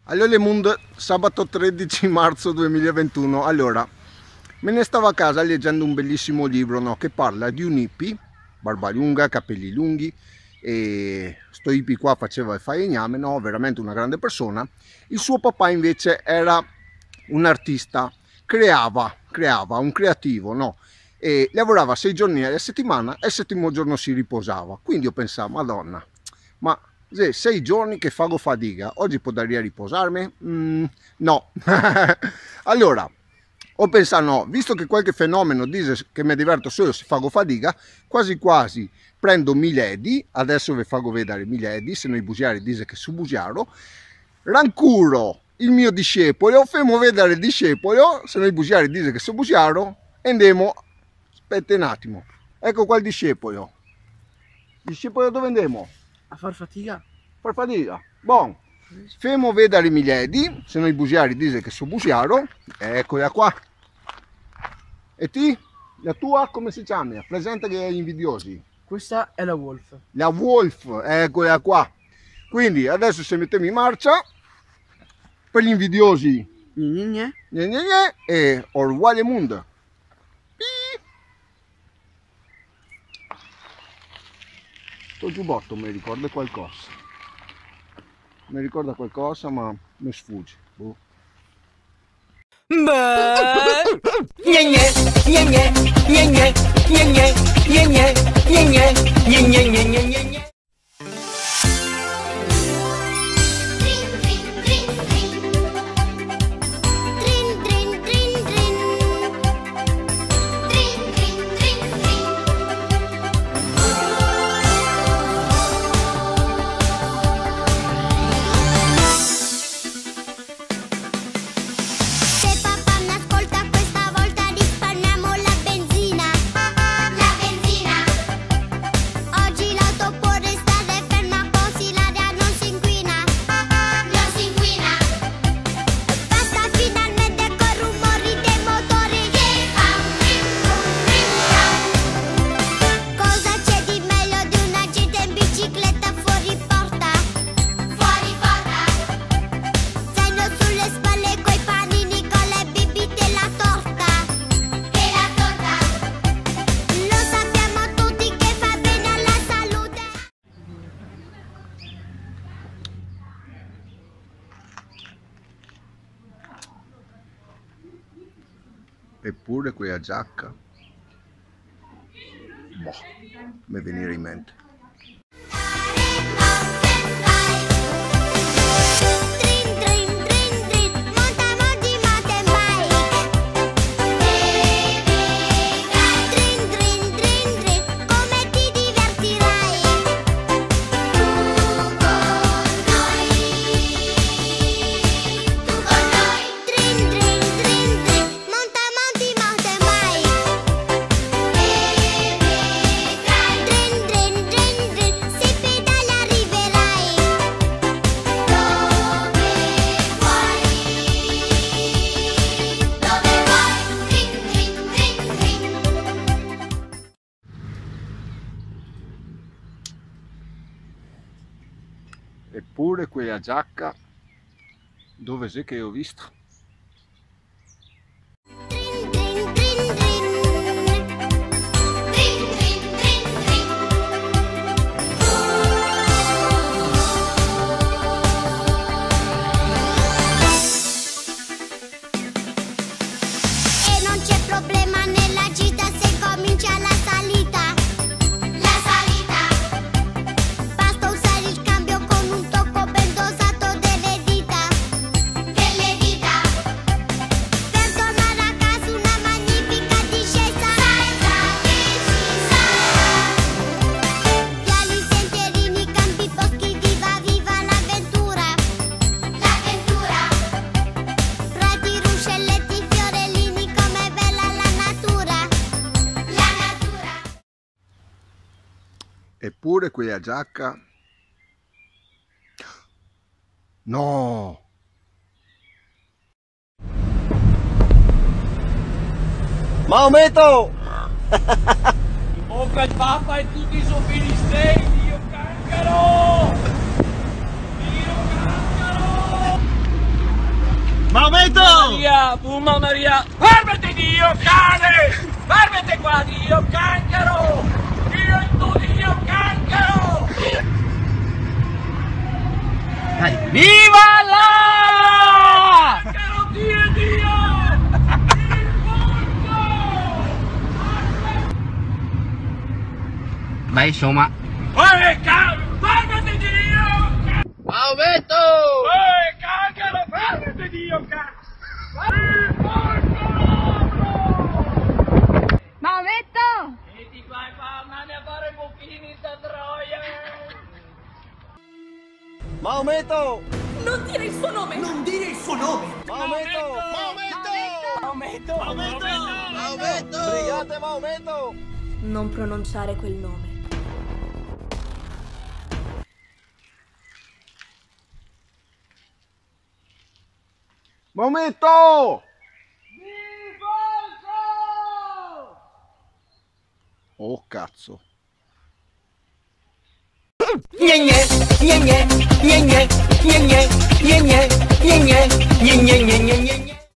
Allora le Mund, sabato 13 marzo 2021. Allora, me ne stavo a casa leggendo un bellissimo libro, no, che parla di un hippie, barba lunga, capelli lunghi, e sto hippie qua faceva il falegname, no, veramente una grande persona. Il suo papà invece era un artista, creava, un creativo, no, e lavorava 6 giorni alla settimana e il 7° giorno si riposava. Quindi io pensavo, Madonna, ma 6 giorni che fago fatica, oggi potrei riposarmi? No. Allora ho pensato, no, visto che qualche fenomeno dice che mi diverto solo se fago fatica, quasi quasi prendo Milady, adesso vi fago vedere Milady, se noi bugiari dice che su bugiaro, rancuro il mio discepolo, famo vedere il discepolo, se noi bugiari dice che su bugiaro, e andiamo, aspetta un attimo, ecco qua il discepolo dove andiamo? A far fatica? Far fatica, buon. Femo vedere Milady, se noi bugiari dice che so bugiaro, eccola qua. E ti? La tua come si chiama? Presenta che è invidiosi. Questa è la Wolf. La Wolf, eccola qua. Quindi adesso se mettiamo in marcia, per gli invidiosi, e Orwell Mund. Sto giubbotto mi ricorda qualcosa. Mi ricorda qualcosa ma mi sfugge. Boh. Eppure quella giacca, boh, mi veniva in mente. Eppure quella giacca, dove c'è che ho visto? Eppure quella giacca, no! Maometto! Bocca il Papa e tutti i suoi filistei, Dio cancaro! Dio cancaro! Maometto! Maria, fuma Maria! Fermati Dio, cane! Fermati qua, Dio, cancaro! Dio in tu, Dio, cancaro! Dai. Viva la! Cancaro, Dio, Dio! Il mondo! Vai, insomma. Fermati Dio! Maometto! Cancaro, fermati Dio, cancaro! Il mondo! Maometto! E ti fai mani a fare buchini sta troia! Maometto! Non dire il suo nome! Non dire il suo nome! Maometto! Maometto! Maometto! Maometto! Brigate Maometto! Non pronunciare quel nome. Maometto! Oh cazzo. Gne gne, gne gne, gne gne, gne gne, gne gne, gne gne, gne gne, gne gne.